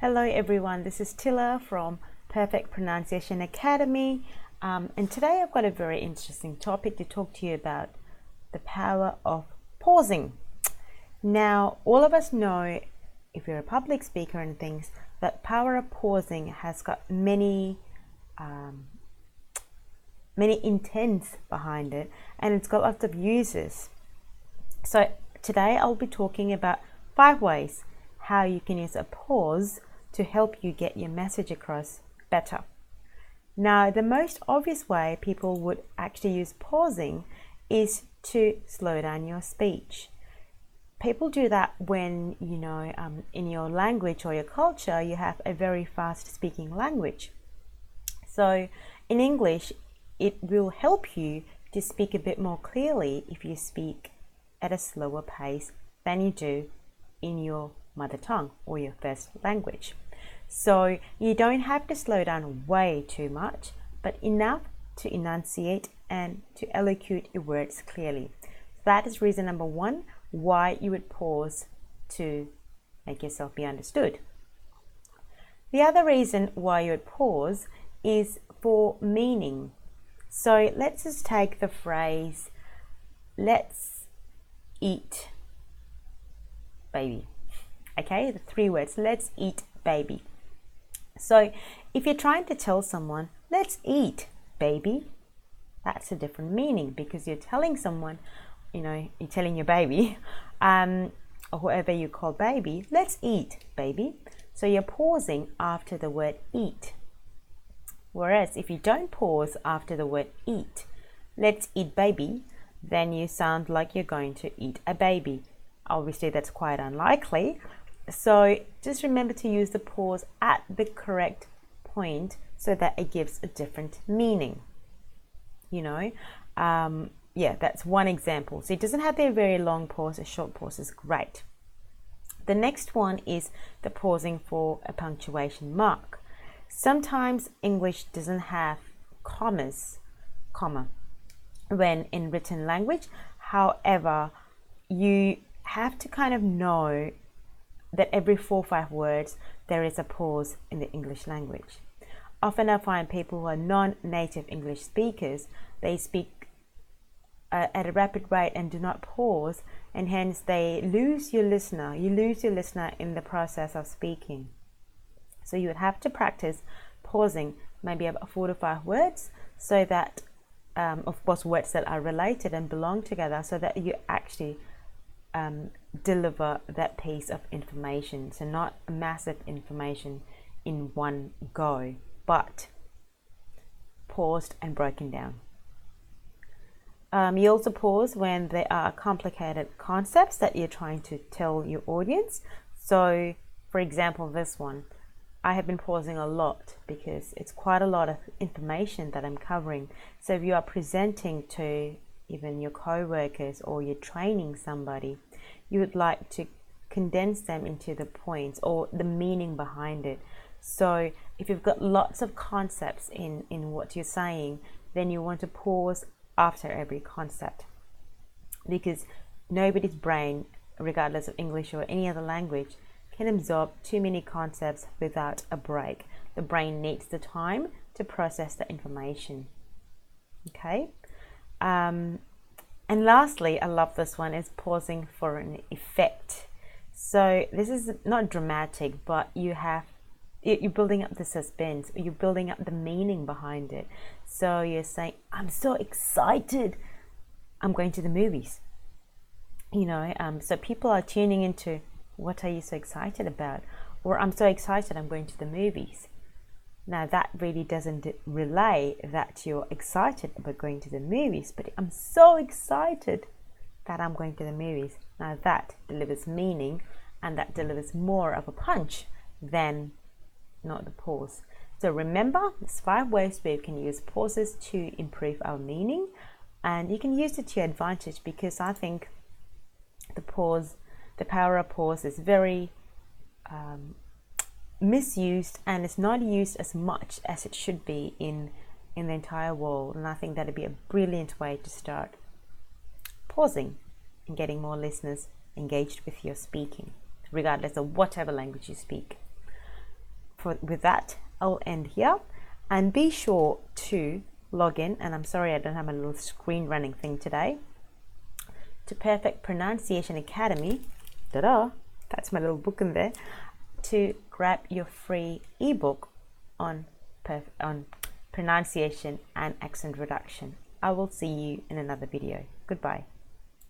Hello everyone, this is Tilla from Perfect Pronunciation Academy, and today I've got a very interesting topic to talk to you about: the power of pausing. Now, all of us know, if you're a public speaker and things, that power of pausing has got many intents behind it, and it's got lots of uses. So today I'll be talking about 5 ways how you can use a pause to help you get your message across better. Now, the most obvious way people would actually use pausing is to slow down your speech. People do that when, in your language or your culture, you have a very fast speaking language. So in English, it will help you to speak a bit more clearly if you speak at a slower pace than you do in your mother tongue or your first language. So you don't have to slow down way too much, but enough to enunciate and to elocuate your words clearly. That is reason number 1 why you would pause to make yourself be understood. The other reason why you would pause is for meaning. So let's just take the phrase, let's eat baby. Okay, the 3 words, let's eat baby. So if you're trying to tell someone, let's eat baby, that's a different meaning, because you're telling someone, you're telling your baby, or whoever you call baby, let's eat baby. So you're pausing after the word eat. Whereas if you don't pause after the word eat, let's eat baby, then you sound like you're going to eat a baby. Obviously, that's quite unlikely. So just remember to use the pause at the correct point so that it gives a different meaning. That's one example. So it doesn't have to be a very long pause. A short pause is great. The next one is the pausing for a punctuation mark. Sometimes English doesn't have comma, when in written language. However, you have to kind of know that every 4 or 5 words there is a pause in the English language. Often I find people who are non-native English speakers, they speak at a rapid rate and do not pause, and hence they lose your listener. You lose your listener in the process of speaking. So you would have to practice pausing maybe about 4 to 5 words, so that of course words that are related and belong together, so that you actually deliver that piece of information. So not massive information in one go, but paused and broken down. You also pause when there are complicated concepts that you're trying to tell your audience. So for example, this one, I have been pausing a lot because it's quite a lot of information that I'm covering. So if you are presenting to even your co-workers or you're training somebody, you would like to condense them into the points or the meaning behind it. So if you've got lots of concepts in what you're saying, then you want to pause after every concept, because nobody's brain, regardless of English or any other language, can absorb too many concepts without a break. The brain needs the time to process the information. Okay. And lastly, I love this one, is pausing for an effect. So this is not dramatic, but you're building up the suspense, you're building up the meaning behind it. So you're saying, I'm so excited, I'm going to the movies. So people are tuning into, what are you so excited about? Or I'm so excited, I'm going to the movies. Now that really doesn't relay that you're excited about going to the movies, but I'm so excited that I'm going to the movies. Now that delivers meaning, and that delivers more of a punch than not the pause. So remember, there's 5 ways where you can use pauses to improve our meaning, and you can use it to your advantage, because I think the power of pause is very misused, and it's not used as much as it should be in the entire world. And I think that'd be a brilliant way to start pausing and getting more listeners engaged with your speaking, regardless of whatever language you speak. with that, I'll end here, and be sure to log in, and I'm sorry I don't have a little screen running thing today, to Perfect Pronunciation Academy, that's my little book in there, to grab your free ebook on pronunciation and accent reduction. I will see you in another video. Goodbye.